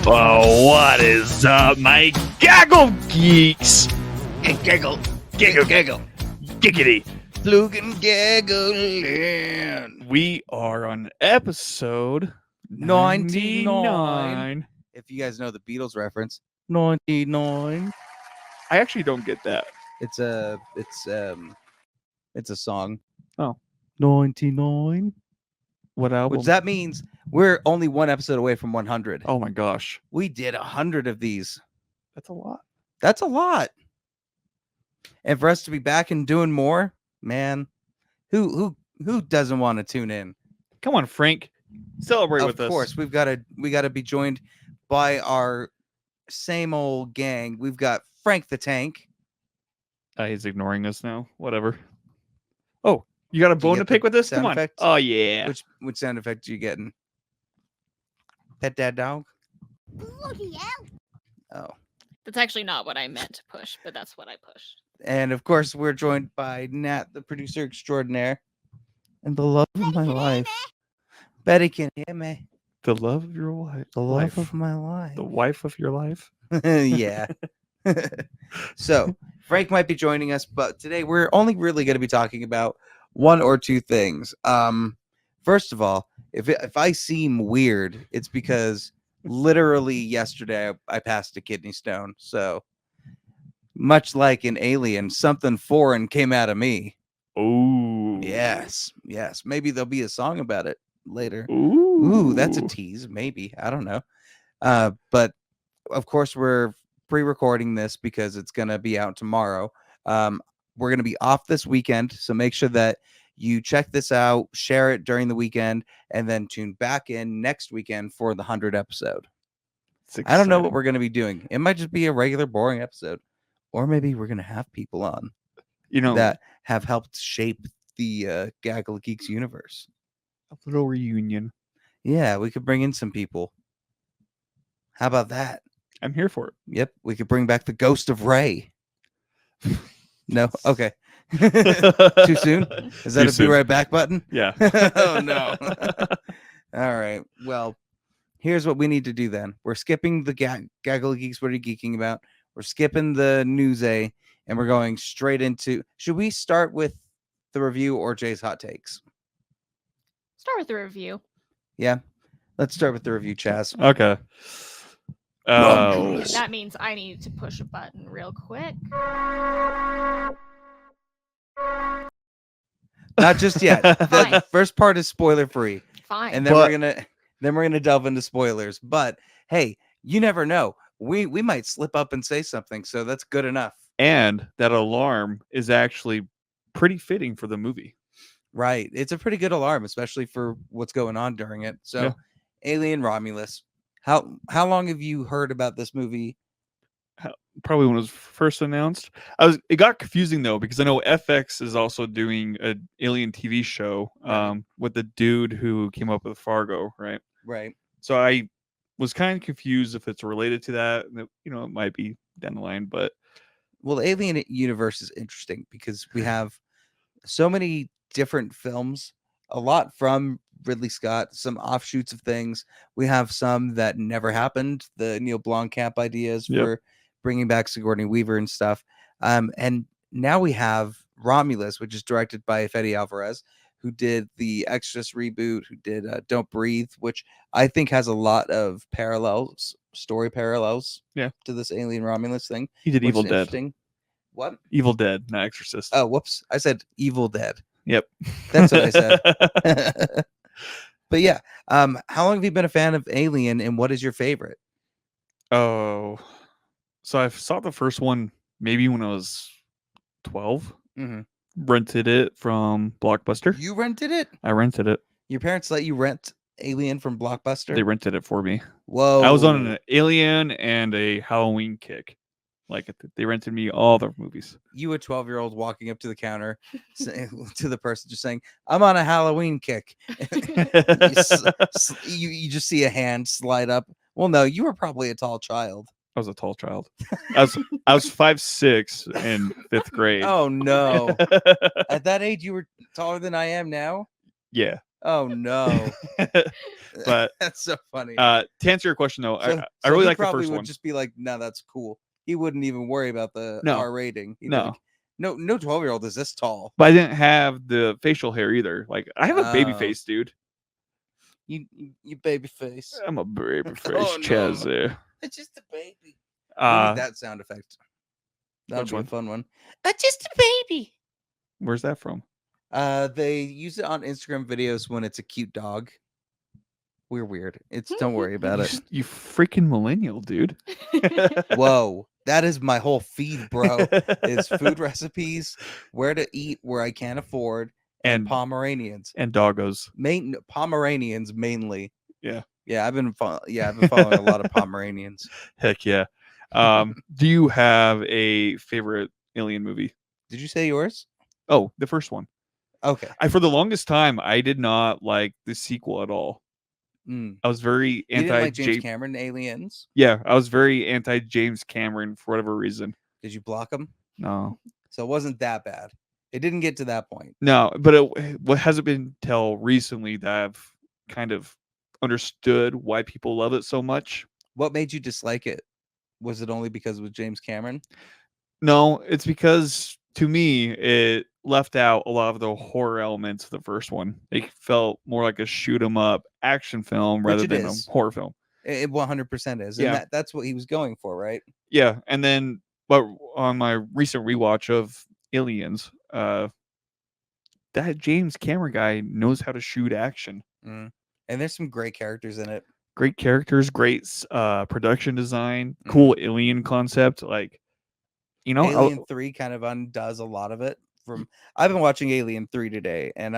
Oh, what is up, my Gaggle Geeks? Gaggle, gaggle, Giggity. look and gaggle. Yeah. We are on episode 99. If you guys know the Beatles reference, 99. I actually don't get that. It's a song. 99. What album? Which that means we're only one episode away from 100. Oh my gosh. We did 100 of these. That's a lot. That's a lot. And for us to be back and doing more, man, who doesn't want to tune in? Come on, Frank. Celebrate with us. Of course, we got to be joined by our same old gang. We've got Frank the Tank. He's ignoring us now. Whatever. Oh, you got a bone to pick with this? Come on. Effect? Oh, yeah. Which sound effect are you getting? Pet dad dog? Bloody hell. Oh. That's actually not what I meant to push, but that's what I pushed. And of course, we're joined by Nat, the producer extraordinaire, and the love of my life. Betty can hear me. The love of your life. The love of my life. The wife of your life. Yeah. So Frank might be joining us, but today we're only really going to be talking about one or two things. First of all, if I seem weird, it's because literally yesterday I passed a kidney stone. So much like an alien, something foreign came out of me. Oh. Yes. Maybe there'll be a song about it later. Ooh, That's a tease. Maybe. I don't know. But of course, we're pre-recording this because it's going to be out tomorrow. We're going to be off this weekend. So make sure that you check this out, share it during the weekend, and then tune back in next weekend for the 100th episode. I don't know what we're going to be doing. It might just be a regular boring episode. Or maybe we're going to have people on, that have helped shape the Gaggle of Geeks universe. A little reunion. Yeah, we could bring in some people. How about that? I'm here for it. Yep, we could bring back the ghost of Ray. No? Okay. Too soon? Is that Too a be right back button? Yeah. Oh, no. All right. Well, here's what we need to do then. We're skipping the Gaggle of Geeks. What are you geeking about? We're skipping the news, and we're going straight into... Should we start with the review or Jay's hot takes? Start with the review. Yeah. Let's start with the review, Chaz. Okay. Romulus. That means I need to push a button real quick. Not just yet. The Fine. first part is spoiler free, Fine. and then we're gonna delve into spoilers. But hey, you never know. We might slip up and say something, so that's good enough. And that alarm is actually pretty fitting for the movie. Right. It's a pretty good alarm, especially for what's going on during it. So, Yeah. Alien Romulus. How long have you heard about this movie? Probably when it was first announced. It got confusing though, because I know FX is also doing an Alien TV show with the dude who came up with Fargo, right? Right. So I was kind of confused if it's related to that. It might be down the line, but Well, the Alien universe is interesting because we have so many different films, a lot from Ridley Scott, some offshoots of things. We have some that never happened, the Neil Blomkamp ideas for bringing back Sigourney Weaver and stuff. And now we have Romulus, which is directed by Fede Alvarez, who did the Exorcist reboot, who did Don't Breathe, which I think has a lot of story parallels to this Alien Romulus thing. he did Evil Dead. What? Evil Dead, not Exorcist. Oh, whoops. I said Evil Dead. Yep. That's what I said. But yeah, how long have you been a fan of Alien, and what is your favorite? Oh, so I saw the first one maybe when I was 12. Mm-hmm. Rented it from Blockbuster. You rented it? I rented it. Your parents let you rent Alien from Blockbuster? They rented it for me. Whoa. I was on an Alien and a Halloween kick. Like, they rented me all the movies. You, a 12-year-old, walking up to the counter to the person just saying, "I'm on a Halloween kick." you just see a hand slide up. Well, no, you were probably a tall child. I was a tall child. I was 5'6" in 5th grade. Oh, no. At that age, you were taller than I am now? Yeah. Oh no, But that's so funny. to answer your question though, So I really he like the probably first would one. just be like, "No, that's cool." He wouldn't even worry about the No. R rating. He'd be No. like, no 12-year-old is this tall. But I didn't have the facial hair either. Like I have a baby Oh. face, dude. You baby face. I'm a baby face, Oh, no. Chaz there. It's just a baby. We need Uh, that sound effect. That'll which be one? a fun one. Just a baby. Where's that from? They use it on Instagram videos when it's a cute dog. We're weird. Don't worry about it. You freaking millennial, dude. Whoa, that is my whole feed, bro. Is food recipes, where to eat, where I can't afford, and And- Pomeranians. And doggos. Pomeranians mainly. Yeah. Yeah, I've been following a lot of Pomeranians. Heck yeah. Do you have a favorite alien movie? Did you say yours? Oh, the first one. Okay. For the longest time, I did not like the sequel at all. Mm. I was very You didn't anti like James Cameron Aliens? Yeah, I was very anti James Cameron for whatever reason. Did you block him? No. So it wasn't that bad. It didn't get to that point. No, but what hasn't been until recently that I've kind of understood why people love it so much. What made you dislike it? Was it only because it was James Cameron? No, it's because to me it left out a lot of the horror elements of the first one. It felt more like a shoot 'em up action film rather it than is. a horror film. It 100% is. Yeah. And that's what he was going for, right? Yeah, and then but on my recent rewatch of Aliens, that James Cameron guy knows how to shoot action. Mm. And there's some great characters in it. Great characters, great production design, cool alien concept. Like, you know, Alien 3 kind of undoes a lot of it. I've been watching Alien 3 today, and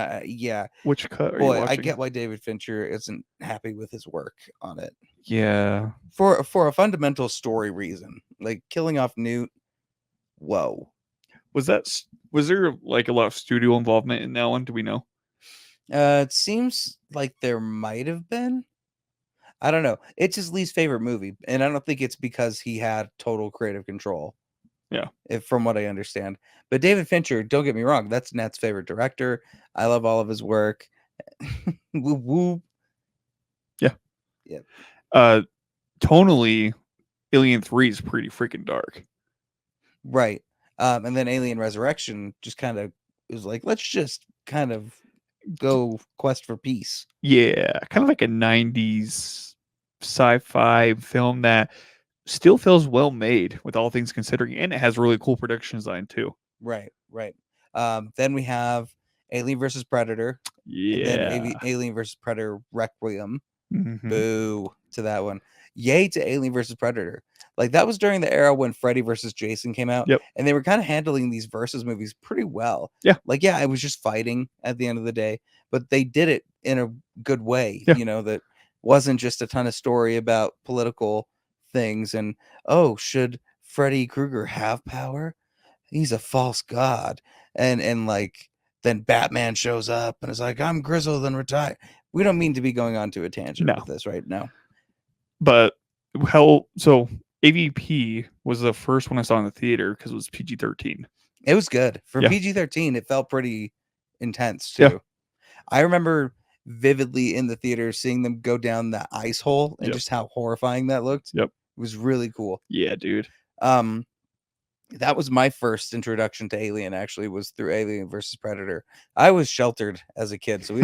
which cut are you boy, I watching? get why David Fincher isn't happy with his work on it. Yeah, For a fundamental story reason, like killing off Newt. Whoa. was there like a lot of studio involvement in that one? Do we know? It seems like there might have been. I don't know. It's his least favorite movie, and I don't think it's because he had total creative control. Yeah. From what I understand. But David Fincher, don't get me wrong, that's Nat's favorite director. I love all of his work. Woo woo. Yeah. Yeah. Tonally, Alien 3 is pretty freaking dark. Right. And then Alien Resurrection just kind of was like, let's just kind of go quest for peace. Yeah, kind of like a 90s sci-fi film that still feels well made with all things considering, and it has really cool production design too. Right. Then we have Alien versus Predator. Yeah. And then Alien versus Predator Requiem. Mhm. Boo to that one. Yay to Alien versus Predator. Like that was during the era when Freddy versus Jason came out. Yep. And they were kind of handling these versus movies pretty well. Yeah. Like, yeah, it was just fighting at the end of the day, but they did it in a good way, Yeah. that wasn't just a ton of story about political things and, oh, should Freddy Krueger have power? He's a false god. And like then Batman shows up and is like, I'm grizzled and retired. We don't mean to be going on to a tangent with this right now. But so AVP was the first one I saw in the theater because it was PG-13. It was good. For Yeah. PG-13, it felt pretty intense too. Yeah. I remember vividly in the theater seeing them go down that ice hole and Yep. just how horrifying that looked. Yep. It was really cool. Yeah, dude. That was my first introduction to Alien, actually, was through Alien versus Predator. I was sheltered as a kid, so I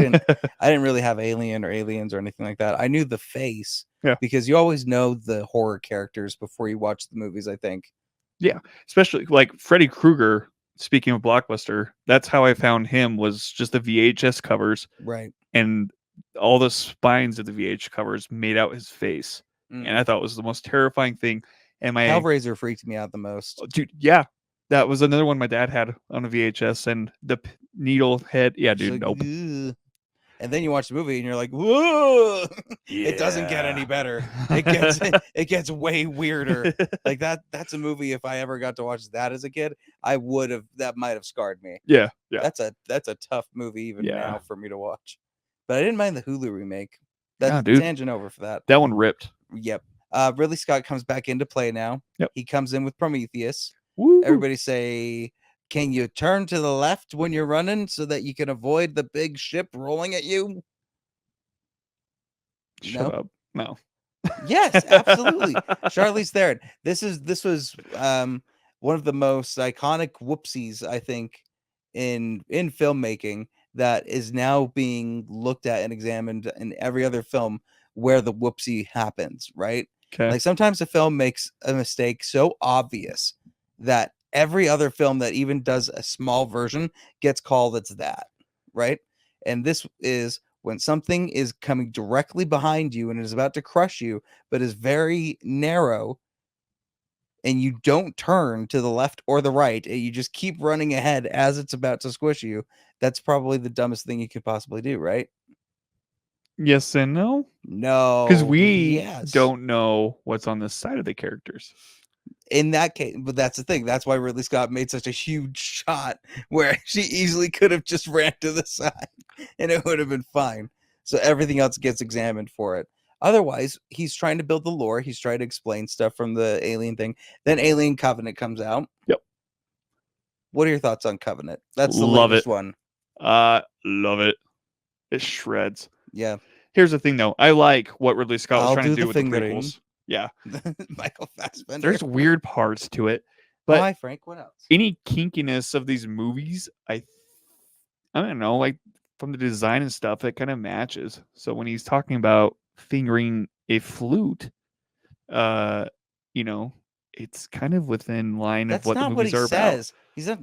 didn't really have Alien or Aliens or anything like that. I knew the face because you always know the horror characters before you watch the movies, I think. Yeah, especially like Freddy Krueger. Speaking of Blockbuster, that's how I found him, was just the VHS covers. Right. And all the spines of the VHS covers made out his face. And I thought it was the most terrifying thing. And my Hellraiser freaked me out the most. Dude, yeah. That was another one my dad had on a VHS, and the needle head. Yeah, dude, Like, nope. ugh. And then you watch the movie and you're like, whoa, it doesn't get any better. It gets way weirder. Like that's a movie. If I ever got to watch that as a kid, that might have scarred me. Yeah. That's a tough movie even now for me to watch. But I didn't mind the Hulu remake. That's tangent over for that. That one ripped. Yep. Ridley Scott comes back into play now. Yep. He comes in with Prometheus. Woo. Everybody say, can you turn to the left when you're running so that you can avoid the big ship rolling at you? Shut No? up. No. Yes, absolutely. Charlize Theron. This was one of the most iconic whoopsies, I think, in filmmaking that is now being looked at and examined in every other film where the whoopsie happens, right? Okay. Like sometimes a film makes a mistake so obvious that every other film that even does a small version gets called it's that, right? And this is when something is coming directly behind you and is about to crush you, but is very narrow, and you don't turn to the left or the right, and you just keep running ahead as it's about to squish you. That's probably the dumbest thing you could possibly do, right? Yes and no. Because No, we yes. don't know what's on the side of the characters. In that case, but that's the thing. That's why Ridley Scott made such a huge shot where she easily could have just ran to the side and it would have been fine. So everything else gets examined for it. Otherwise, he's trying to build the lore. He's trying to explain stuff from the Alien thing. Then Alien Covenant comes out. Yep. What are your thoughts on Covenant? That's the Love latest it. one. Love it. It shreds. Yeah. Here's the thing, though. I like what Ridley Scott was I'll trying do to do the with the fingering. prequels. Yeah. Michael Fassbender. There's weird parts to it, Oh, but hi, Frank. What else? any kinkiness of these movies, I don't know, like from the design and stuff, it kind of matches. So when he's talking about fingering a flute, you know, it's kind of within line That's of what the not what movies he are says. He's not.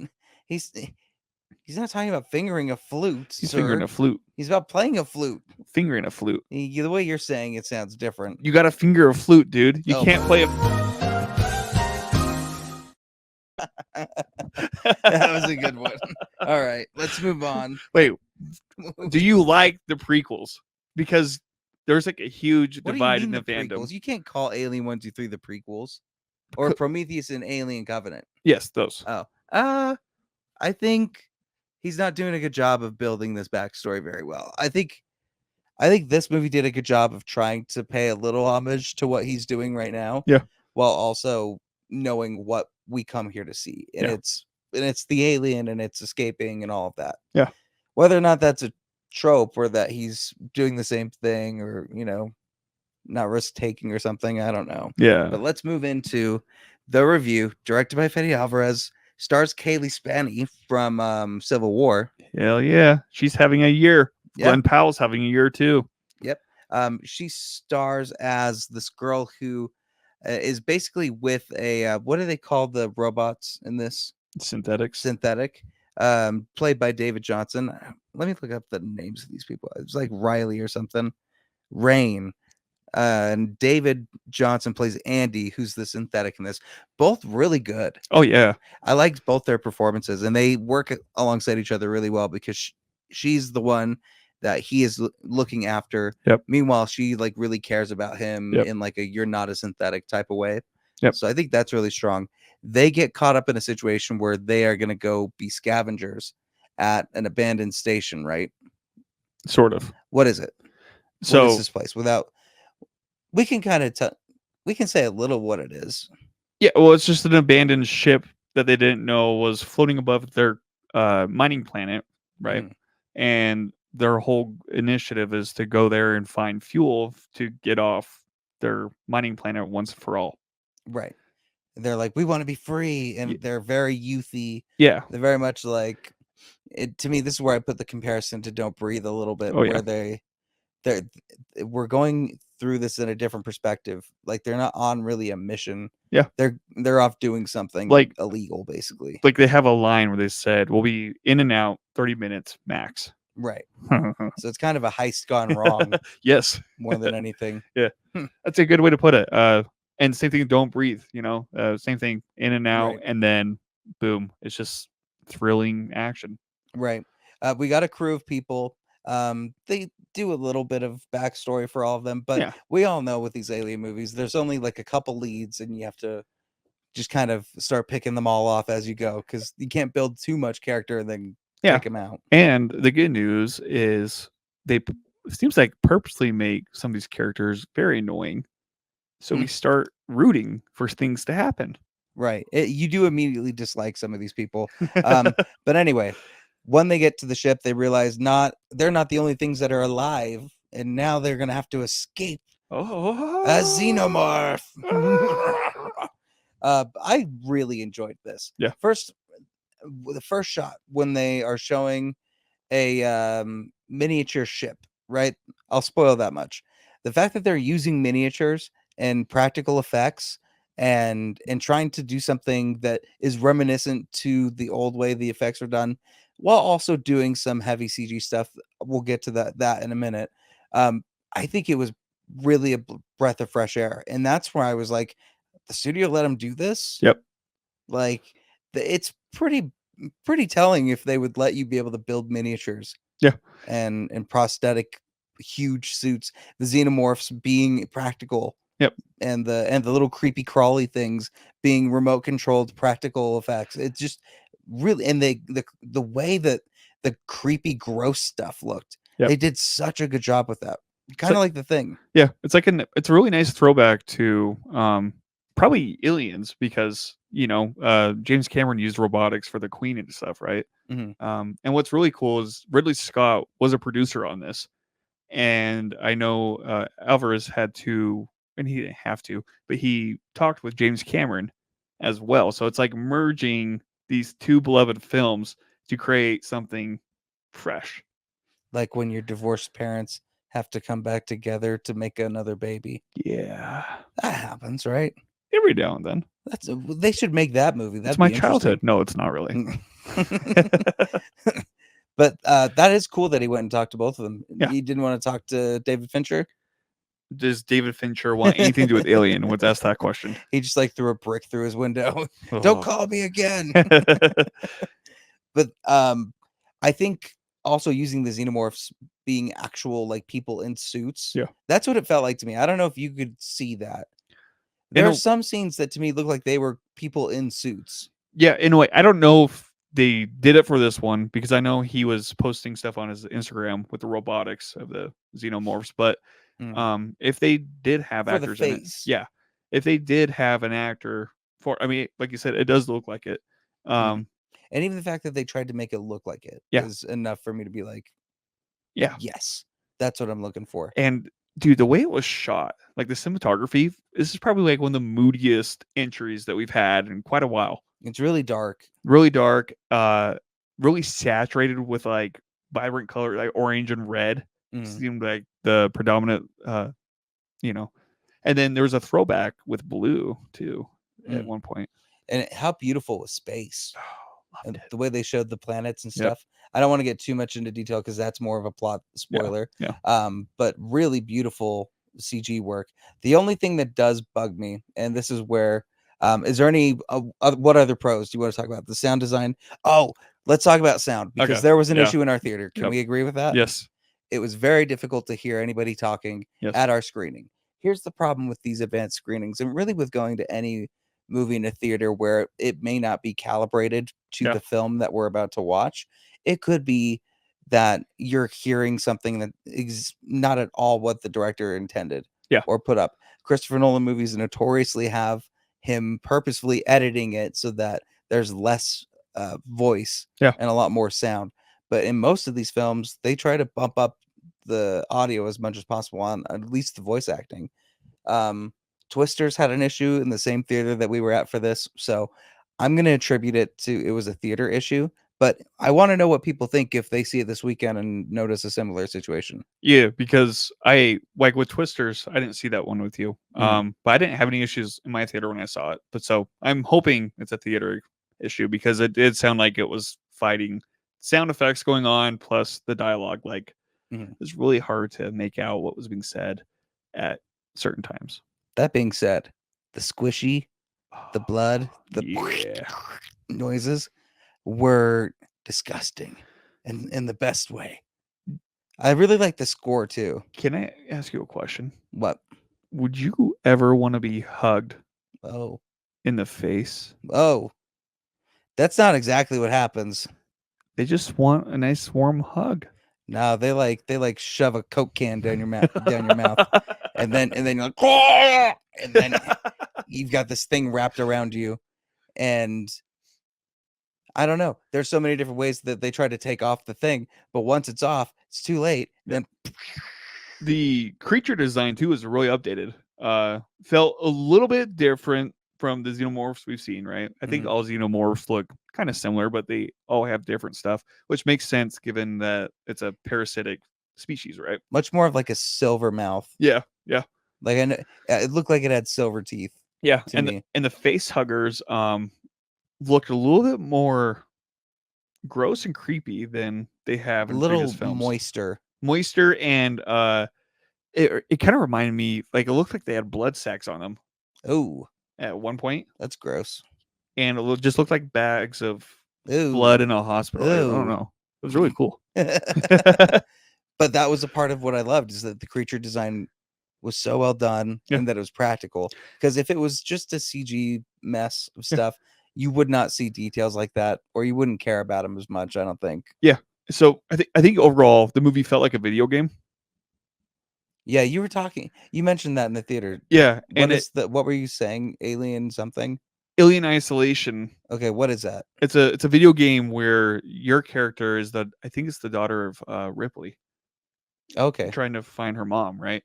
He's not talking about fingering a flute. He's sir. fingering a flute. He's about playing a flute. Fingering a flute. The way you're saying it sounds different. You got to finger a flute, dude. You Oh, can't play a. That was a good one. All right, let's move on. Wait, do you like the prequels? Because there's like a huge What do you divide mean in the fandom. prequels? You can't call Alien 1, 2, 3 the prequels, or Prometheus and Alien Covenant. Yes, those. Oh, I think he's not doing a good job of building this backstory very well. I think this movie did a good job of trying to pay a little homage to what he's doing right now. Yeah. While also knowing what we come here to see. And Yeah. it's the alien and it's escaping and all of that. Yeah. Whether or not that's a trope or that he's doing the same thing or, not risk taking or something, I don't know. Yeah. But let's move into the review, directed by Fede Alvarez, stars Kaylee Spaney from Civil War. Hell yeah. She's having a year. Yeah. Glenn Powell's having a year too. Yep. She stars as this girl who is basically with a what do they call the robots in this? Synthetics. Synthetic. Played by David Johnson. Let me look up the names of these people. It's like Riley or something. Rain. And David Johnson plays Andy, who's the synthetic in this. Both really good. Oh yeah. I liked both their performances, and they work alongside each other really well because she's the one that he is looking after. Yep. Meanwhile, she like really cares about him Yep. in like a you're not a synthetic type of way. Yep. So I think that's really strong. They get caught up in a situation where they are going to go be scavengers at an abandoned station, right? Sort of. What is it? So what is this place? We can kind of we can say a little what it is. yeah, well, it's just an abandoned ship that they didn't know was floating above their mining planet, right? Mm. And their whole initiative is to go there and find fuel to get off their mining planet once and for all. Right. They're like, we want to be free, and they're very youthy. Yeah. They're very much like it. To me, this is where I put the comparison to Don't Breathe a little bit, Oh, yeah. where we're going through this in a different perspective. Like they're not on really a mission. Yeah. They're off doing something Like illegal, basically. Like they have a line where they said, "We'll be in and out 30 minutes max." Right. So it's kind of a heist gone wrong Yes. more than anything. Yeah. That's a good way to put it. And same thing, Don't Breathe, same thing, in and out, Right. and then boom, it's just thrilling action. Right. We got a crew of people. They do a little bit of backstory for all of them, but Yeah. we all know with these alien movies, there's only like a couple leads, and you have to just kind of start picking them all off as you go because you can't build too much character and then Yeah. take them out. And the good news is it seems like purposely make some of these characters very annoying. So we start rooting for things to happen. Right. You do immediately dislike some of these people. But anyway, when they get to the ship, they realize they're not the only things that are alive and now they're gonna have to escape Oh, a xenomorph. I really enjoyed this. Yeah. The first shot when they are showing a miniature ship, right? I'll spoil that much. The fact that they're using miniatures and practical effects and trying to do something that is reminiscent to the old way the effects are done, while also doing some heavy CG stuff. We'll get to that in a minute. I think it was really a breath of fresh air, and that's where I was like, the studio let them do this. Yep. Like, it's pretty telling if they would let you be able to build miniatures. Yeah. And prosthetic huge suits, the xenomorphs being practical. Yep. And the little creepy crawly things being remote controlled practical effects. It's just really, and the way that the creepy gross stuff looked. Yep. They did such a good job with that. Kind of like The Thing. Yeah, it's a really nice throwback to probably Aliens, because James Cameron used robotics for the Queen and stuff, right? Mhm. And what's really cool is Ridley Scott was a producer on this, and I know Alvarez had to, and he didn't have to, but he talked with James Cameron as well. So it's like merging these two beloved films to create something fresh. Like when your divorced parents have to come back together to make another baby. Yeah, That happens, right? every now and then. They should make that movie. That's It's my childhood. No, it's not really. But that is cool that he went and talked to both of them. Yeah. He didn't want to talk to David Fincher. Does David Fincher want anything to do with Alien? Let's ask that question. He just like threw a brick through his window. Oh. Don't call me again. But I think also using the xenomorphs being actual like people in suits. Yeah. That's what it felt like to me. I don't know if you could see that. In There a- are some scenes that to me look like they were people in suits. Yeah, in a way, I don't know if they did it for this one, because I know he was posting stuff on his Instagram with the robotics of the xenomorphs. But if they did have For the actors in it, face. yeah, if they did have an actor for, I mean, like you said, it does look like it. And even the fact that they tried to make it look like it Yeah. is enough for me to be like, Yeah. yes, that's what I'm looking for. And dude, the way it was shot, like the cinematography, this is probably like one of the moodiest entries that we've had in quite a while. It's really dark. Really dark, really saturated with like vibrant color, like orange and red. Seemed like the predominant, and then there was a throwback with blue too at one point. And how beautiful was space. Loved And it. the way they showed the planets and Yep. stuff. I don't want to get too much into detail because that's more of a plot spoiler. Yeah. But really beautiful CG work. The only thing that does bug me, and this is where, is there any what other pros do you want to talk about? The sound design. Oh, let's talk about sound, because Okay. there was an Yeah. issue in our theater. Can Yep. we agree with that? Yes. It was very difficult to hear anybody talking Yes. at our screening. Here's the problem with these advanced screenings, and really with going to any movie in a theater where it may not be calibrated to Yeah. the film that we're about to watch. It could be that you're hearing something that is not at all what the director intended. Yeah. Or put up. Christopher Nolan movies notoriously have him purposefully editing it so that there's less voice Yeah. and a lot more sound. But in most of these films, they try to bump up the audio as much as possible on at least the voice acting. Twisters had an issue in the same theater that we were at for this, so I'm going to attribute it was a theater issue. But I want to know what people think if they see it this weekend and notice a similar situation. Yeah, because I like with Twisters, I didn't see that one with you. But I didn't have any issues in my theater when I saw it. But so I'm hoping it's a theater issue, because it did sound like it was fighting sound effects going on plus the dialogue. Like it was really hard to make out what was being said at certain times. That being said, the squishy, the blood, the noises were disgusting in the best way. I really like the score too. Can I ask you a question? What? Would you ever want to be hugged Oh. in the face? Oh. That's not exactly what happens. They just want a nice warm hug. No, they like shove a Coke can down your mouth, and then you're like, oh! And then you've got this thing wrapped around you, and I don't know. There's so many different ways that they try to take off the thing, but once it's off, it's too late. Then The creature design too is really updated. Felt a little bit different from the xenomorphs we've seen, right? I think Mhm. all xenomorphs look kind of similar, but they all have different stuff, which makes sense given that it's a parasitic species, right? Much more of like a silver mouth. Yeah, yeah, Like I know, it looked like it had silver teeth yeah. to And me. the face huggers looked a little bit more gross and creepy than they have A in previous little films. moister. Moister and it kind of reminded me like it looked like they had blood sacks on them Oh, at one point, that's gross. and just looked like bags of blood Ooh, in a hospital. I don't ooh. know. It was really cool. But that was a part of what I loved, is that the creature design was so well done Yeah. and that it was practical. Because if it was just a CG mess of stuff, you would not see details like that, or you wouldn't care about them as much, I don't think. Yeah. So I think overall the movie felt like a video game. Yeah, you mentioned that in the theater. Yeah, and What were you saying? Alien something? Alien Isolation. Okay, what is that? It's a video game where your character is I think it's the daughter of Ripley Okay. trying to find her mom, right?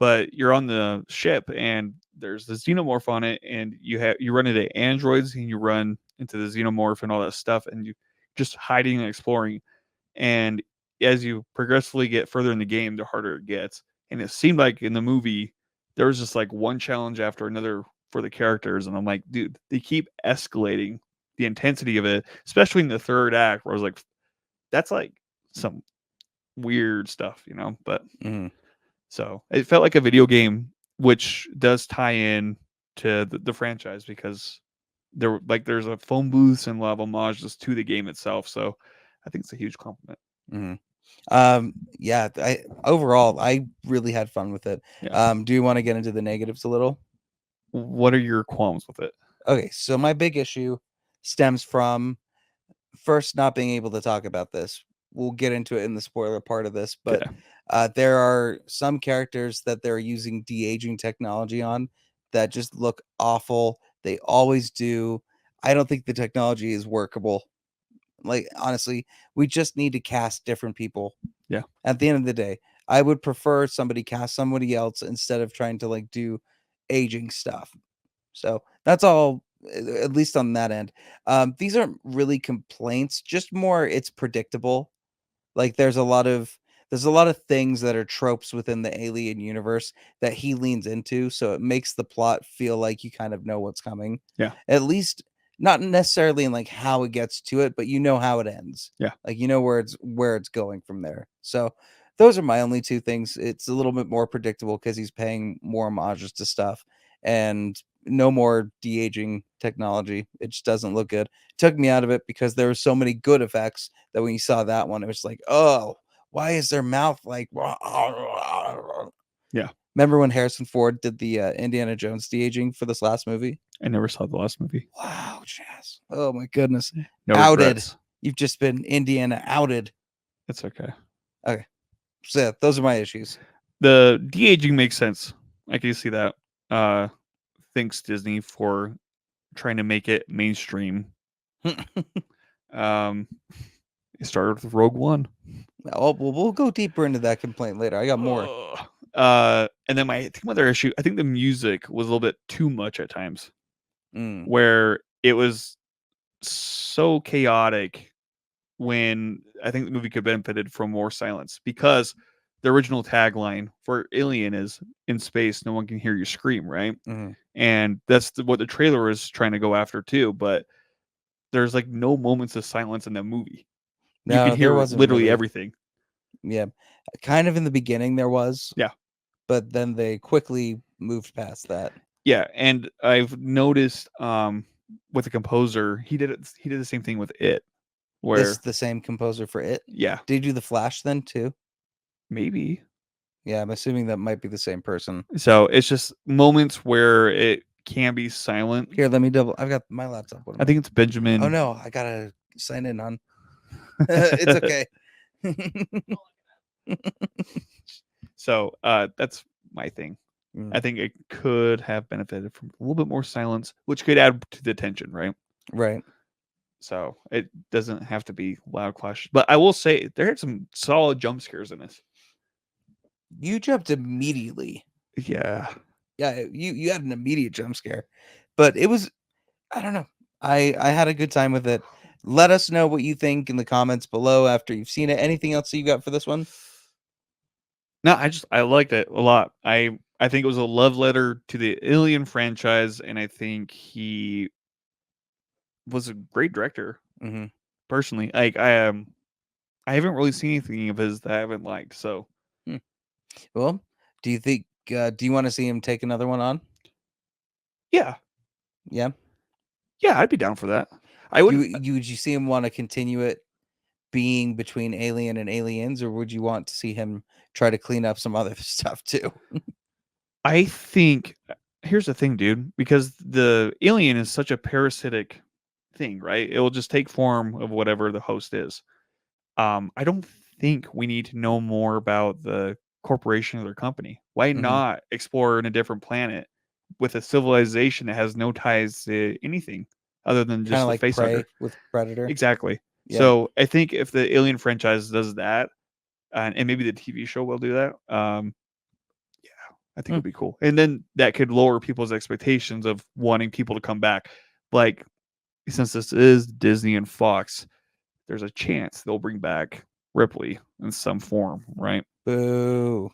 But you're on the ship and there's the xenomorph on it, and you run into androids and you run into the xenomorph and all that stuff, and you just hiding and exploring. And as you progressively get further in the game, the harder it gets. And it seemed like in the movie there was just like one challenge after another for the characters, and I'm like, dude, they keep escalating the intensity of it, especially in the third act, where I was like, that's like some weird stuff, you know. But Mhm. so it felt like a video game, which does tie in to the franchise because there's a phone booths and a lot of homages to the game itself. So I think it's a huge compliment. Mhm. Yeah, overall I really had fun with it. Yeah. Do you want to get into the negatives a little? What are your qualms with it? Okay, so my big issue stems from first not being able to talk about this. We'll get into it in the spoiler part of this, but Okay. there are some characters that they're using de-aging technology on that just look awful. They always do. I don't think the technology is workable. Like, honestly, we just need to cast different people. Yeah. At the end of the day, I would prefer somebody cast somebody else instead of trying to like do aging stuff. So that's all, at least on that end. These aren't really complaints, just more it's predictable. Like there's a lot of things that are tropes within the alien universe that he leans into, so it makes the plot feel like you kind of know what's coming. Yeah. At least not necessarily in like how it gets to it, but you know how it ends. Yeah. Like you know where it's going from there. So those are my only two things. It's a little bit more predictable because he's paying more homages to stuff and no more de-aging technology. It just doesn't look good. Took me out of it because there were so many good effects that when you saw that one, it was like, oh, why is their mouth like? Yeah. Remember when Harrison Ford did the Indiana Jones de-aging for this last movie? I never saw the last movie. Wow, Chaz. Oh my goodness. No Outed. regrets. You've just been Indiana outed. It's okay. Okay. So yeah, those are my issues. The de-aging makes sense. I can see that. Thanks Disney for trying to make it mainstream. It started with Rogue One. Oh, we'll go deeper into that complaint later. I got more. And then my other issue, I think the music was a little bit too much at times, Mm. where it was so chaotic when I think the movie could have benefited from more silence, because the original tagline for Alien is "In space, no one can hear you scream," right? Mhm. And that's what the trailer is trying to go after too. But there's like no moments of silence in that movie. You can No, there hear wasn't literally really. everything. Yeah. Kind of in the beginning there was. Yeah. But then they quickly moved past that. Yeah, and I've noticed with the composer, he did the same thing with it, where This the same composer for it? yeah, Did he do the Flash then too? maybe. Yeah, I'm assuming that might be the same person. So it's just moments where it can be silent. Here, let me double. I've got my laptop. What am I think it's Benjamin. Oh no, I gotta sign in on. It's okay. So that's my thing. I Mm, think it could have benefited from a little bit more silence, which could add to the tension, right? right. So it doesn't have to be loud clash. But I will say there had some solid jump scares in this. You jumped immediately. Yeah. Yeah, you had an immediate jump scare, but it was, I don't know. I had a good time with it. Let us know what you think in the comments below after you've seen it. Anything else you got for this one? No, I liked it a lot. I think it was a love letter to the Alien franchise, and I think he was a great director. Mm-hmm. Personally, like I haven't really seen anything of his that I haven't liked. So Well, do you think? Do you want to see him take another one on? yeah, Yeah. yeah, I'd be down for that. I Do would. would you see him want to continue it being between Alien and Aliens, or would you want to see him try to clean up some other stuff too? I think here's the thing, dude. Because the alien is such a parasitic thing, right? It will just take form of whatever the host is. I don't think we need to know more about the corporation or their company. Why Mhm. not explore in a different planet with a civilization that has no ties to anything other than Kind just of the like face Prey hugger? with Predator. Exactly. Yeah. So I think if the Alien franchise does that, and maybe the TV show will do that, yeah, I think Hmm. it'd be cool. And then that could lower people's expectations of wanting people to come back. Like, since this is Disney and Fox, there's a chance they'll bring back Ripley in some form, right? Boo.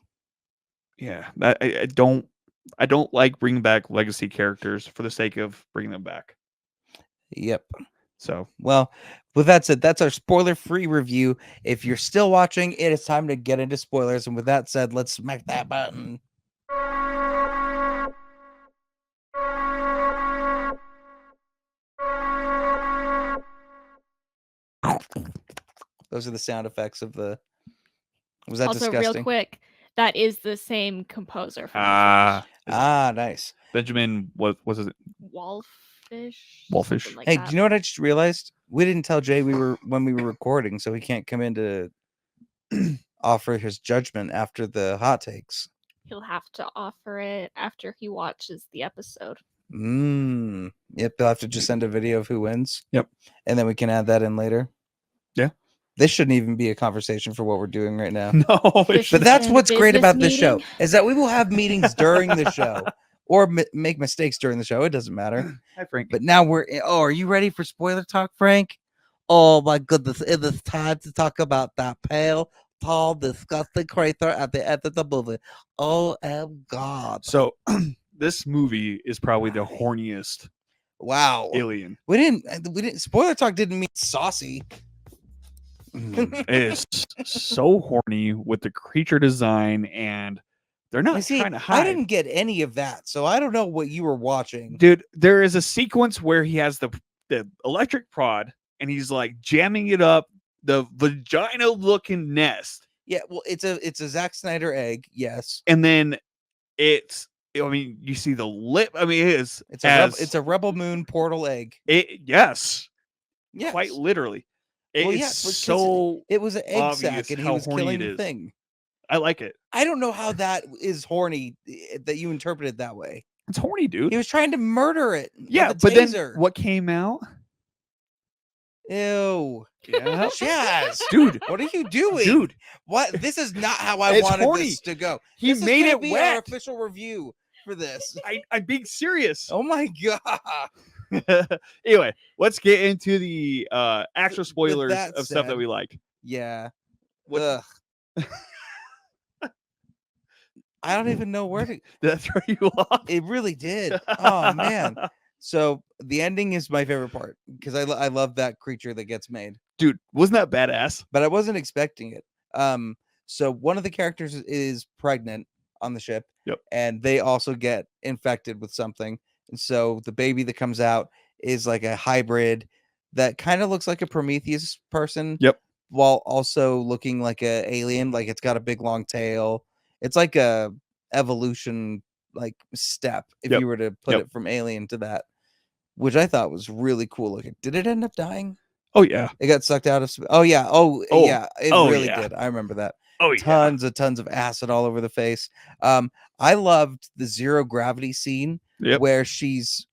Yeah, I don't like bringing back legacy characters for the sake of bringing them back. Yep. So Well, with that said, that's our spoiler-free review. If you're still watching, it is time to get into spoilers. And with that said, let's smack that button. Those are the sound effects of the. Was that Also, disgusting? real quick, that is the same composer from Nice. Benjamin, what was it? Wallfish. Wallfish. something like Hey, that. do you know what I just realized? We didn't tell Jay when we were recording, so he can't come in to offer his judgment after the hot takes. He'll have to offer it after he watches the episode. Yep, they'll have to just send a video of who wins. Yep. And then we can add that in later. Yeah. This shouldn't even be a conversation for what we're doing right now. No, it This But is that's in a what's great business about this show meeting. is that we will have meetings during the show or make mistakes during the show. It doesn't matter. Hi, Frank. But now oh, are you ready for spoiler talk, Frank? Oh my goodness, it is time to talk about that pale, tall, disgusting creature at the end of the movie. Oh God. So this movie is probably the horniest Wow. alien. We didn't spoiler talk didn't mean saucy. It is so horny with the creature design, and they're not trying to hide. I didn't get any of that, so I don't know what you were watching. Dude, there is a sequence where he has the electric prod and he's like jamming it up the vagina looking nest. Yeah, well, it's a Zack Snyder egg, yes. And then it's, I mean, you see the lip. I mean, it's a Rebel Moon portal egg. Yes. Yes. Quite literally. It Well, is yes, because so it was an egg obvious sack and he how was horny killing it the is. thing. I like it. I don't know how that is horny that you interpreted that way. It's horny, dude. He was trying to murder it. Yeah, with a but then taser. what came out? Ew. Yeah. Chaz, Dude, what are you doing? dude, What? This is not how I It's wanted horny. this to go. he This is made gonna it be our wet. official review for this. I'm being serious. Oh my god. Anyway, let's get into the actual spoilers that of stuff that said- we like. Yeah. What- Ugh. I don't even know where to. Did that throw you off? It really did. Oh man. So the ending is my favorite part because I love that creature that gets made, Dude, wasn't that badass? but I wasn't expecting it. So one of the characters is pregnant on the ship. Yep. And they also get infected with something, and so the baby that comes out is like a hybrid that kind of looks like a Prometheus person. Yep. While also looking like a alien, like it's got a big long tail. It's like a evolution like step if Yep. you were to put Yep. it from alien to that, which I thought was really cool looking. Did it end up dying? Oh yeah. It got sucked out of. Oh yeah. Oh yeah. It Oh, really yeah. did. I remember that. Oh yeah. Tons of acid all over the face. I loved the zero gravity scene Yep. where she's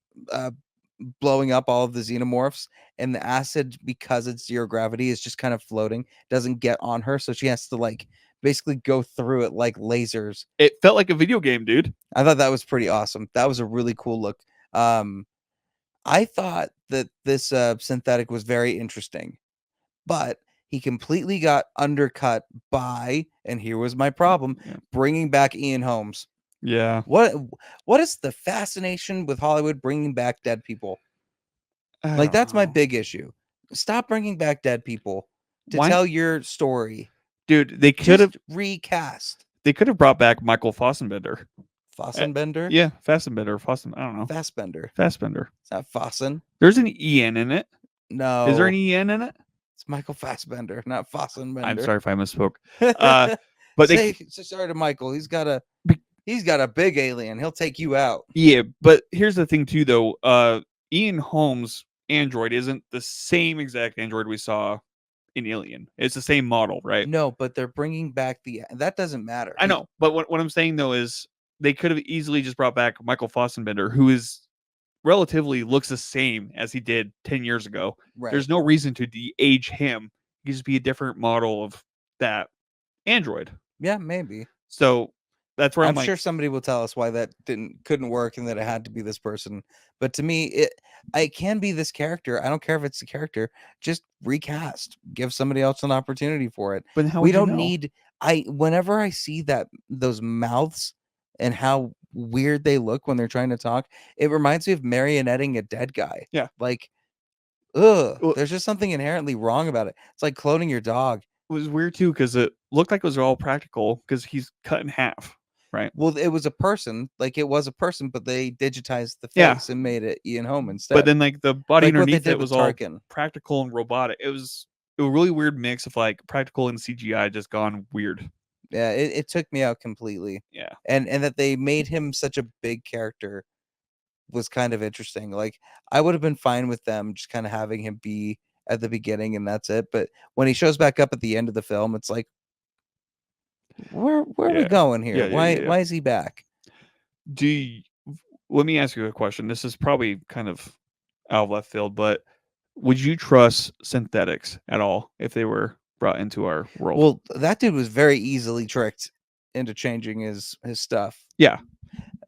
blowing up all of the xenomorphs, and the acid, because it's zero gravity, is just kind of floating, doesn't get on her, so she has to like basically go through it like lasers. It felt like a video game, dude. I thought that was pretty awesome. That was a really cool look. I thought that this synthetic was very interesting, but he completely got undercut by, and here was my problem, Yeah. bringing back Ian Holmes. Yeah. What is the fascination with Hollywood bringing back dead people? I Like, don't that's my know. big issue. Stop bringing back dead people to Why- tell your story. Dude, they could have Just recast brought back Michael Fassbender. Fossenbender. Yeah, Fassbender, I don't know. Fassbender. Fassbender. It's not Fossen. There's an EN in it. No. Is there an EN in it? It's Michael Fassbender, not Fossenbender. I'm sorry if I misspoke. But say sorry to Michael. He's got a big alien. He'll take you out. yeah, but here's the thing too, though. Ian Holmes' android isn't the same exact android we saw in Alien. It's the same model, right? No, but they're bringing back that doesn't matter. I know, but what I'm saying though is they could have easily just brought back Michael Fassbender, who is relatively looks the same as he did 10 years ago. Right. There's no reason to de-age him. He could just be a different model of that android. Yeah, maybe. So that's where I'm I'm like, sure somebody will tell us why that couldn't work and that it had to be this person. But to me, it can be this character. I don't care if it's the character. Just recast. Give somebody else an opportunity for it. but how We would you don't know? need. Whenever I see those mouths and how weird they look when they're trying to talk, it reminds me of marionetting a dead guy. Yeah. Like, ugh. Well- There's just something inherently wrong about it. It's like cloning your dog. It was weird too because it looked like it was all practical because he's cut in half, right? Well, it was a person, but they digitized the Yeah. face and made it Ian Holm instead. But then like the body like what they underneath did it with was all Tarkin. practical and robotic. It was a really weird mix of like practical and CGI just gone weird. Yeah, it took me out completely. Yeah. And that they made him such a big character was kind of interesting. Like, I would have been fine with them just kind of having him be at the beginning and that's it. But when he shows back up at the end of the film, it's like, where are we Yeah. going here? Yeah, yeah, yeah. Why is he back? Let me ask you a question. This is probably kind of out of left field, but would you trust synthetics at all if they were brought into our world? Well, that dude was very easily tricked into changing his stuff. Yeah.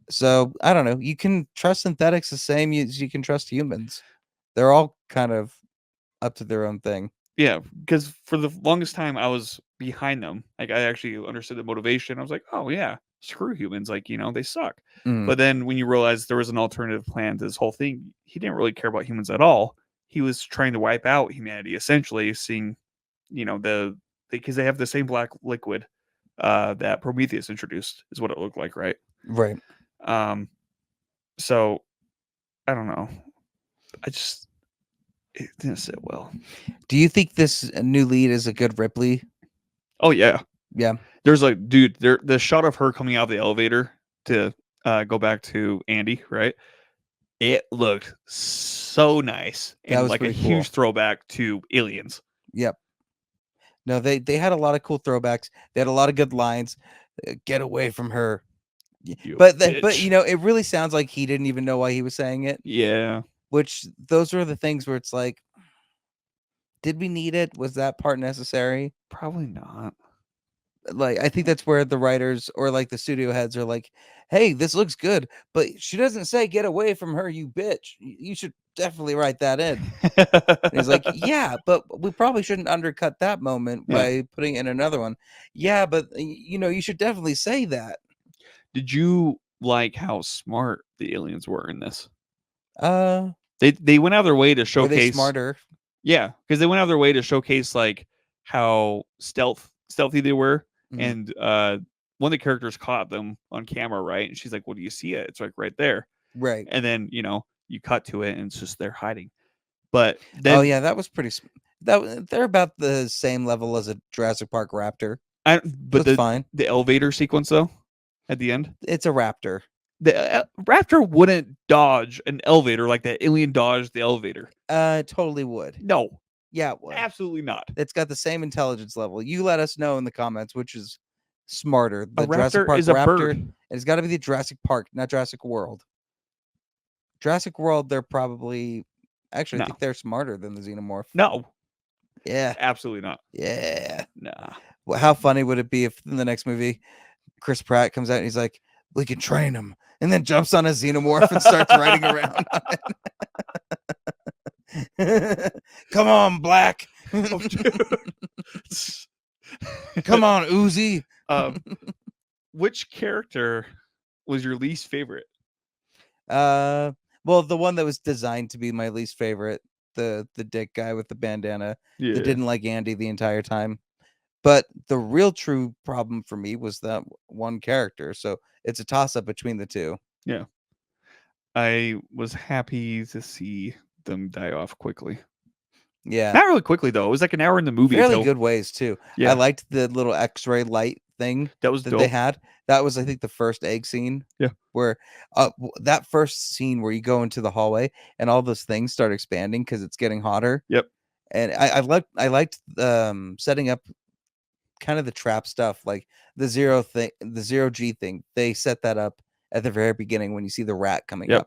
So I don't know. You can trust synthetics the same as you can trust humans. They're all kind of up to their own thing. Yeah, because for the longest time I was behind them. Like I actually understood the motivation. I was like, oh yeah, screw humans. Like, they suck. Mm. But then when you realize there was an alternative plan to this whole thing, he didn't really care about humans at all. He was trying to wipe out humanity, essentially, seeing, because they have the same black liquid that Prometheus introduced, is what it looked like, right? Right. So I don't know. It didn't sit well. Do you think this new lead is a good Ripley? Oh yeah. Yeah. There's like, dude, the shot of her coming out of the elevator to go back to Andy, right? It looked so nice That and was like a pretty cool. huge throwback to Aliens. Yep. No, they had a lot of cool throwbacks. They had a lot of good lines. Get away from her. You But bitch. it really sounds like he didn't even know why he was saying it. Yeah, Which those are the things where it's like, did we need it? Was that part necessary? probably not. Like, I think that's where the writers or like the studio heads are like, hey, this looks good, but she doesn't say get away from her, you bitch. You should definitely write that in. And he's like, yeah, but we probably shouldn't undercut that moment Yeah. by putting in another one. Yeah, but you should definitely say that. Did you like how smart the aliens were in this? Were They went out of their way to they showcase. smarter? Yeah, because they went out of their way to showcase like how stealthy they were, Mhm. and one of the characters caught them on camera, right? And she's like, "Well, do you see it? It's like right there." Right. And then you cut to it, and it's just they're hiding. But then, Oh yeah, that was pretty. They're about the same level as a Jurassic Park raptor. but That's fine. the elevator sequence though, at the end, It's a raptor. the raptor wouldn't dodge an elevator like that alien dodged the elevator. Totally would. No, Yeah, it would. absolutely not. It's got the same intelligence level. You let us know in the comments which is smarter. The A Jurassic raptor Park is a raptor. bird. It's got to be the Jurassic Park, not Jurassic World. Jurassic World, they're probably actually I No. think they're smarter than the xenomorph. No, Yeah. absolutely not. Yeah. Nah. How funny would it be if in the next movie Chris Pratt comes out and he's like, "We can train him," and then jumps on a xenomorph and starts riding around on it. Come on, Black. Oh, dude. Come on, Uzi. Which character was your least favorite? Well, the one that was designed to be my least favorite, the dick guy with the bandana Yeah. that didn't like Andy the entire time. But the real true problem for me was that one character. So it's a toss up between the two. Yeah. I was happy to see them die off quickly. Yeah. Not really quickly though. It was like an hour in the movie. Fairly until- good ways too. Yeah. I liked the little X-ray light thing That was that dope. they had. That was, I think, the first egg scene. Yeah. Where that first scene where you go into the hallway and all those things start expanding because it's getting hotter. Yep. And I liked setting up kind of the trap stuff, like the zero G thing. They set that up at the very beginning when you see the rat coming Yep.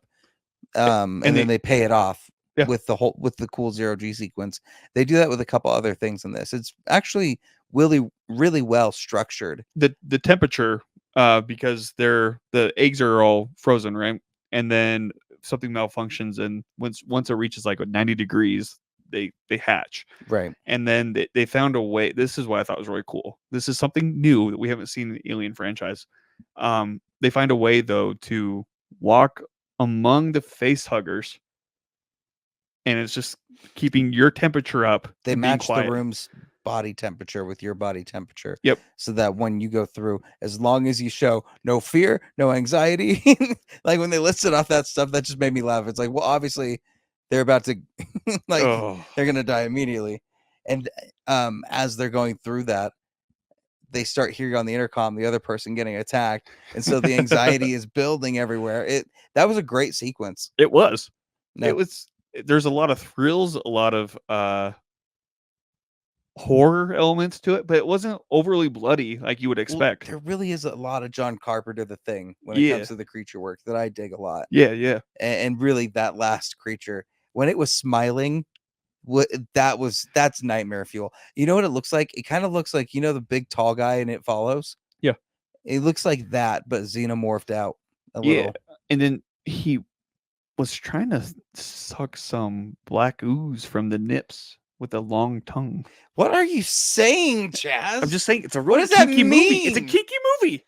up. And then they pay it off Yeah. with the cool 0G sequence. They do that with a couple other things in this. It's actually really, really well structured. The temperature, because the eggs are all frozen, right? And then something malfunctions, and once it reaches like 90 degrees, they hatch. Right. And then they found a way. This is what I thought was really cool. This is something new that we haven't seen in the Alien franchise. They find a way though to walk among the face huggers, and it's just keeping your temperature up. They and being match the quiet. room's body temperature with your body temperature. Yep. So that when you go through, as long as you show no fear, no anxiety, like when they listed off that stuff, that just made me laugh. It's like, well, obviously they're about to like Oh. they're gonna die immediately. And as they're going through that, they start hearing on the intercom the other person getting attacked. And so the anxiety is building everywhere. That was a great sequence. It was. No. It was. There's a lot of thrills, a lot of horror elements to it, but it wasn't overly bloody like you would Well, expect. there really is a lot of John Carpenter the thing when it Yeah. comes to the creature work that I dig a lot. Yeah. And really that last creature when it was smiling, that's nightmare fuel. You know what it looks like? It kind of looks like, the big tall guy in It Follows. Yeah. It looks like that, but xenomorphed out a Yeah. little. And then he was trying to suck some black ooze from the nips with a long tongue. What are you saying, Chaz? I'm just saying, it's a really does that kinky movie. It's a mean? kinky movie.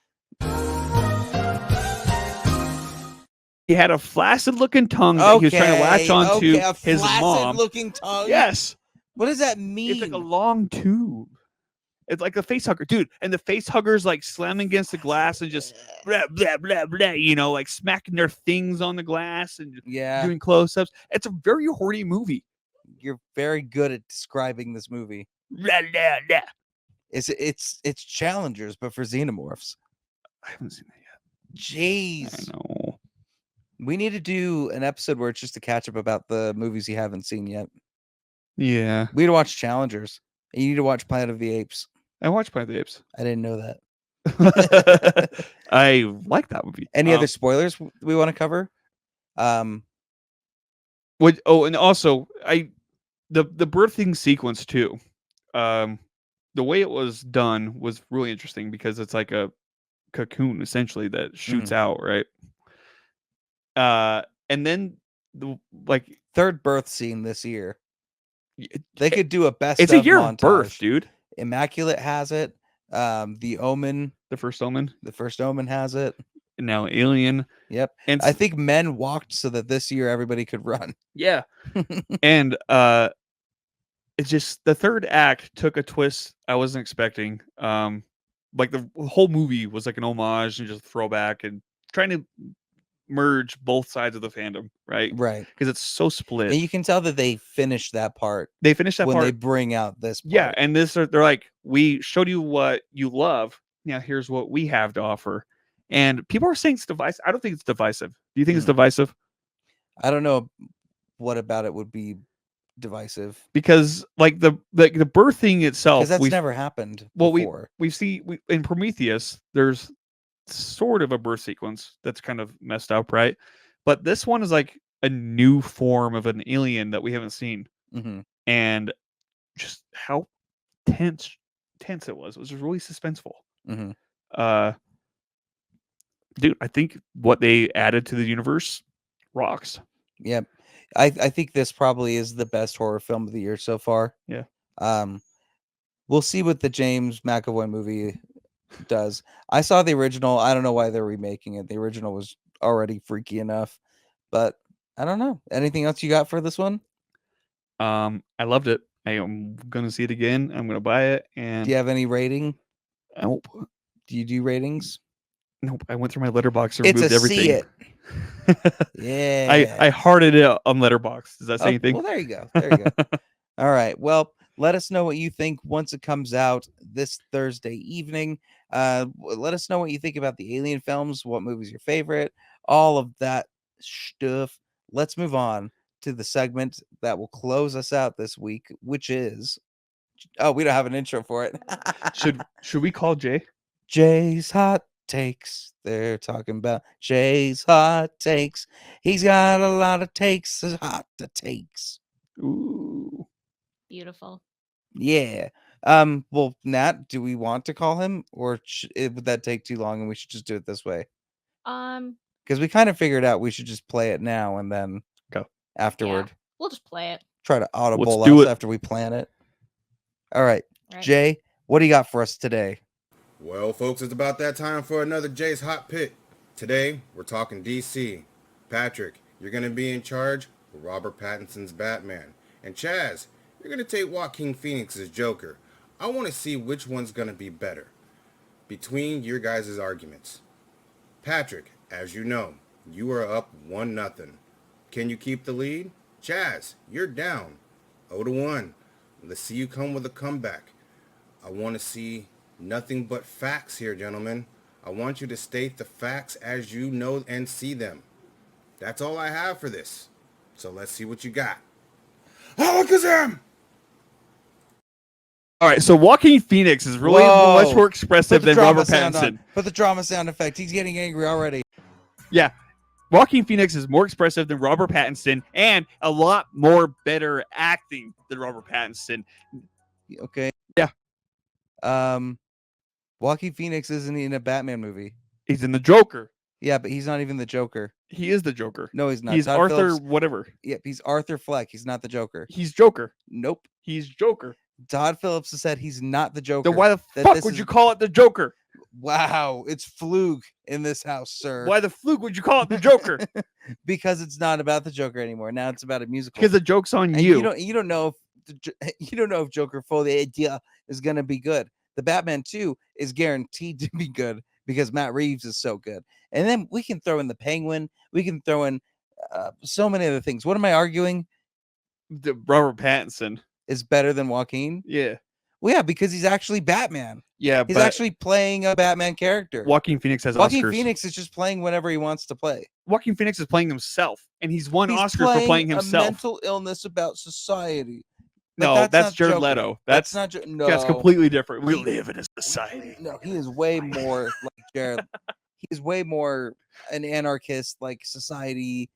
He had a flaccid-looking tongue that he was trying to latch onto a his mom. flaccid-looking tongue. Yes, What does that mean? it's like a long tube. It's like a face hugger, dude. And the face hugger's like slamming against the glass and just blah blah blah blah. Like smacking their things on the glass and Yeah, doing close-ups. It's a very horny movie. you're very good at describing this movie. Blah, blah, blah. It's Challengers, but for xenomorphs. I haven't seen that yet. Jeez. I know. We need to do an episode where it's just a catch up about the movies you haven't seen yet. Yeah, We need to watch Challengers. And you need to watch Planet of the Apes. I watched Planet of the Apes. I didn't know that. I like that movie. Any other spoilers we want to cover? And also the birthing sequence too. The way it was done was really interesting because it's like a cocoon essentially that shoots out, right? And then the third birth scene this year. They it- could do a best. it's a of year montage. of birth, dude. Immaculate has it. The Omen, The first Omen, the first Omen has it. and now Alien. Yep. And I think men walked so that this year everybody could run. yeah, and it's just the third act took a twist I wasn't expecting. Like the whole movie was like an homage and just a throwback and trying to merge both sides of the fandom, right? Right. Because it's so split. And you can tell that they finished that part They finished that when part. they bring out this part. Yeah, and they're like, we showed you what you love. Now here's what we have to offer. And people are saying it's divisive. I don't think it's divisive. Do you think it's divisive? I don't know what about it would be divisive. Because like the birthing itself, Because that's never happened before. we see in Prometheus, there's sort of a birth sequence that's kind of messed up, right? But this one is like a new form of an alien that we haven't seen, Mm-hmm. and just how tense tense it was. It was really suspenseful. Mm-hmm. Dude, I think what they added to the universe rocks. Yep. I think this probably is the best horror film of the year so far. Yeah. We'll see what the James McAvoy movie does. I saw the original. I don't know why they're remaking it. The original was already freaky enough, but I don't know. Anything else you got for this one? I loved it. I am gonna see it again. I'm gonna buy it. And Do you have any rating? nope, Do you do ratings? nope. I went through my letterbox and It's removed a everything. see it. Yeah. I hearted it on Letterbox. Does that say anything? Well, there you go. There you go. All right. Well, let us know what you think once it comes out this Thursday evening. Let us know what you think about the Alien films. What movie's your favorite? All of that stuff. Let's move on to the segment that will close us out this week, which is we don't have an intro for it. Should we call Jay? Jay's hot takes. They're talking about Jay's hot takes. He's got a lot of takes, hot takes. Ooh. Beautiful. Yeah. Well, Nat, do we want to call him, or would that take too long, and we should just do it this way? Because we kind of figured out we should just play it now and then go afterward. Yeah, we'll just play it. Try to audible do us it. after we plan it. All right, Jay, what do you got for us today? Well, folks, it's about that time for another Jay's Hot Pick. Today, we're talking DC. Patrick, you're going to be in charge of Robert Pattinson's Batman. And Chaz, you're going to take Joaquin Phoenix's Joker. I want to see which one's going to be better between your guys' arguments. Patrick, as you know, you are up 1-0. Can you keep the lead? Chaz, you're down 0-1. Let's see you come with a comeback. I want to see nothing but facts here, gentlemen. I want you to state the facts as you know and see them. That's all I have for this. So let's see what you got. Alakazam! All right, so Joaquin Phoenix is really much more expressive than Robert Pattinson. Put the drama sound effect. He's getting angry already. Yeah. Joaquin Phoenix is more expressive than Robert Pattinson and a lot more better acting than Robert Pattinson. Okay. Yeah. Joaquin Phoenix isn't in a Batman movie. He's in the Joker. Yeah, but he's not even the Joker. He is the Joker. No, he's not. He's Todd Arthur Phillips, whatever. Yep, he's Arthur Fleck. He's not the Joker. He's Joker. Nope. He's Joker. Todd Phillips has said he's not the Joker. Then why the fuck would you call it the Joker? Wow, it's Flug in this house, sir. Why the fluke would you call it the Joker? Because it's not about the Joker anymore. Now it's about a musical. Because the joke's on And you. you don't know if Joker for the idea is gonna be good. The Batman 2 is guaranteed to be good because Matt Reeves is so good. And then we can throw in the Penguin. We can throw in so many other things. What am I arguing? The Robert Pattinson Is better than Joaquin? Yeah. Well, yeah, because he's actually Batman. Yeah, He's but actually playing a Batman character. Joaquin Phoenix has Joaquin Oscars. Phoenix is just playing whatever he wants to play. Joaquin Phoenix is playing himself, and he's won He's Oscar for playing a himself. mental illness about society. But No, that's not Jared Joker. Leto. That's not no. That's completely different. We He- live in a society. No, he is way more like Jared. He's way more an anarchist, like society.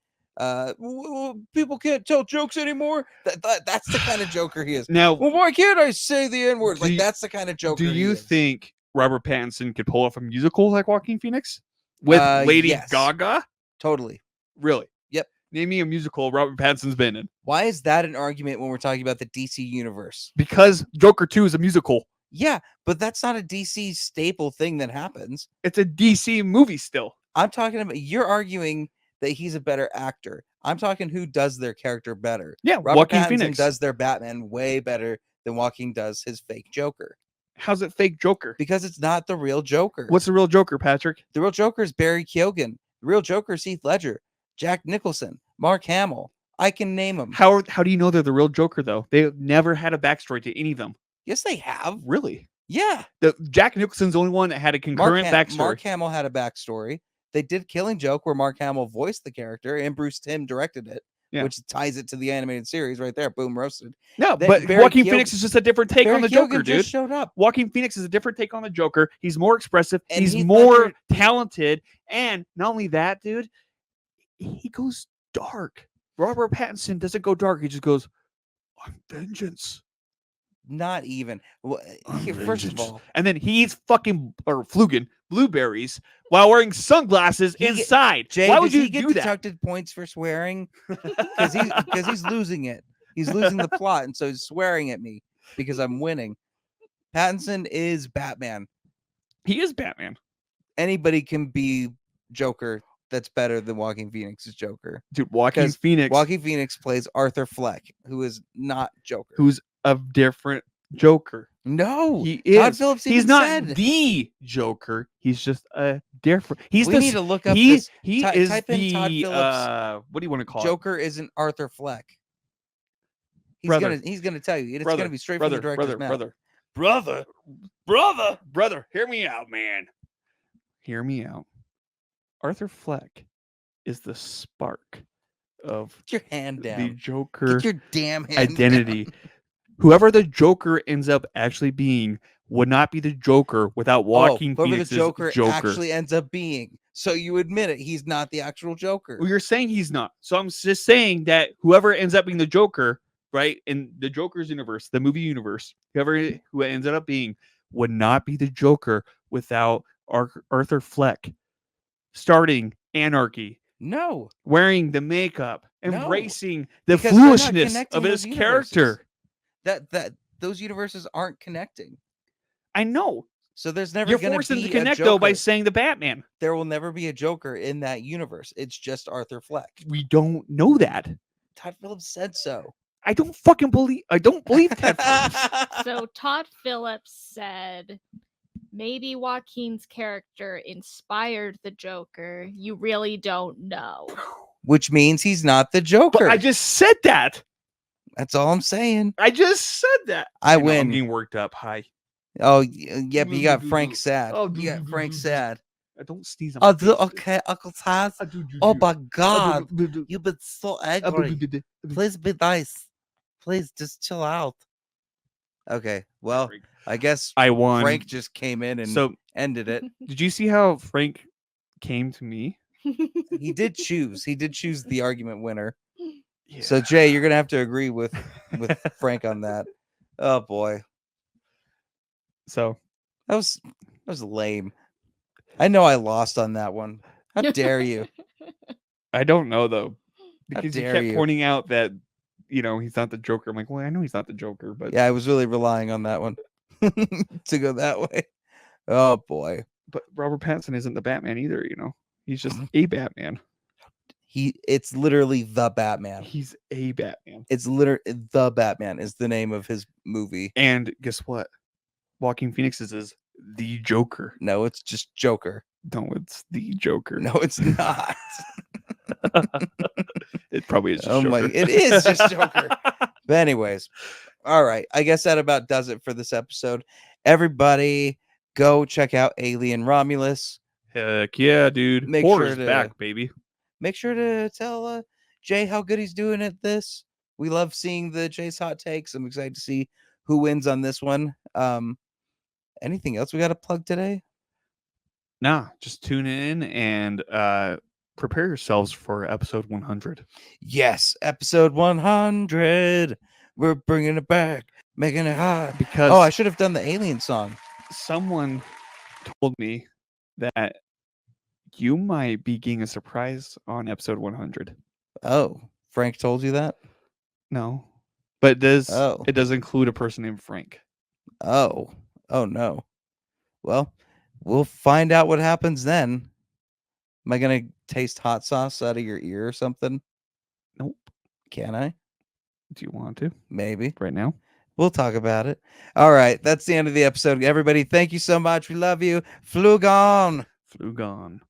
People can't tell jokes anymore. That's the kind of Joker he is. Now, Well, why can't I say the N word? Do Like you- that's the kind of Joker. do he you is. think Robert Pattinson could pull off a musical like Joaquin Phoenix with Lady Yes. Gaga? Totally? Really? Yep. Name me a musical Robert Pattinson's been in. Why is that an argument when we're talking about the DC universe? Because Joker 2 is a musical. Yeah, but that's not a DC staple thing that happens. It's a DC movie still. I'm talking about you're arguing that he's a better actor. I'm talking who does their character better. Yeah, Robert Joaquin Pattinson Phoenix. does their Batman way better than Joaquin does his fake Joker How's it fake Joker? because it's not the real Joker. What's the real Joker, Patrick? The real Joker is Barry Keoghan. The real Joker is Heath Ledger, Jack Nicholson, Mark Hamill. I can name them. How do you know they're the real Joker though? They never had a backstory to any of them. Yes, they have. Really? Yeah. The Jack Nicholson's the only one that had a concurrent backstory. Mark Hamill had a backstory. They did Killing Joke where Mark Hamill voiced the character and Bruce Timm directed it, Yeah. which ties it to the animated series right there. Boom, roasted. No, Then but Barry Joaquin Keoghan- Phoenix is just a different take Barry on the Keoghan Joker, dude. just showed up. Joaquin Phoenix is a different take on the Joker. He's more expressive. And He's Heath more Ledger- talented. And not only that, dude, he goes dark. Robert Pattinson doesn't go dark. He just goes, I'm vengeance. Not even. Here, first of all, and then he eats fucking or Flugen blueberries while wearing sunglasses He get- inside. Jay, Why does would you he get do that? deducted points for swearing? Because he's losing it. He's losing the plot, and so he's swearing at me because I'm winning. Pattinson is Batman. He is Batman. Anybody can be Joker. That's better than Joaquin Phoenix's Joker. Dude, Joaquin 'Cause Phoenix, Joaquin Phoenix plays Arthur Fleck, who is not Joker. who's a different Joker. no, He Todd is. Phillips He's even not said. the Joker. He's just a different. He's We the. need to look up he this. he Ty- is type in Todd the. Phillips What do you want to call it? Joker isn't Arthur Fleck. Brother. He's gonna tell you. It's Brother, gonna be straight brother, from the director's brother, mouth. brother. Hear me out, man. Hear me out. Arthur Fleck is the spark of Get your hand the down. Joker Get your damn hand identity. down. Whoever the Joker ends up actually being would not be the Joker without Joaquin whoever Phoenix's the Joker actually ends up being. So you admit it. He's not the actual Joker. Well, you're saying he's not. So I'm just saying that whoever ends up being the Joker, right, in the Joker's universe, the movie universe, who ends up being would not be the Joker without Arthur Fleck starting anarchy, No, wearing the makeup, No, embracing the because they're not foolishness connecting of those his character. that those universes aren't connecting. I know. So there's never You're going forcing be to a connect Joker. though by saying the Batman. There will never be a Joker in that universe. It's just Arthur Fleck. We don't know that. Todd Phillips said so. I don't believe that. So Todd Phillips said maybe Joaquin's character inspired the Joker. You really don't know. Which means he's not the Joker. But I just said that. That's all I'm saying. I just said that. I know, I'm win. getting worked up. Hi. Oh, yeah, but you got Frank sad. Oh, You got Frank sad. I don't sneeze on Oh, my face. okay, Uncle Chaz. Oh my God, you've been so angry. Please be nice. Please just chill out. Okay, well, I guess I won. Frank just came in and So ended it. did you see how Frank came to me? He did choose. He did choose the argument winner. Yeah. So Jay, you're gonna have to agree with Frank on that. Oh boy, So that was lame. I know I lost on that one. How dare you? I don't know though, How because you dare kept you. pointing out that he's not the Joker. I'm like, well, I know he's not the Joker, but Yeah, I was really relying on that one to go that way. Oh boy, but Robert Pattinson isn't the Batman either. He's just a Batman. it's literally the Batman. He's a Batman. It's literally the Batman is the name of his movie. And guess what? Joaquin Phoenix is the Joker. No, it's just Joker. No, it's the Joker. No, it's not. It probably is just Oh Joker. my, it is just Joker. But anyways, all right. I guess that about does it for this episode. Everybody go check out Alien Romulus. Heck yeah, dude. Make Horror's sure to- back, baby. Make sure to tell Jay how good he's doing at this. We love seeing the Jay's hot takes. I'm excited to see who wins on this one. Anything else we got to plug today? Nah, just tune in and prepare yourselves for episode 100. Yes, episode 100. We're bringing it back, making it hot. Because Oh, I should have done the Alien song. someone told me that you might be getting a surprise on episode 100. Oh, Frank told you that? No, but Oh. it does include a person named Frank. Oh no. Well, we'll find out what happens then. Am I gonna taste hot sauce out of your ear or something? Nope. Can I? Do you want to Maybe. right now? We'll talk about it. All right. That's the end of the episode. Everybody, thank you so much. We love you. Flug on. Flew gone.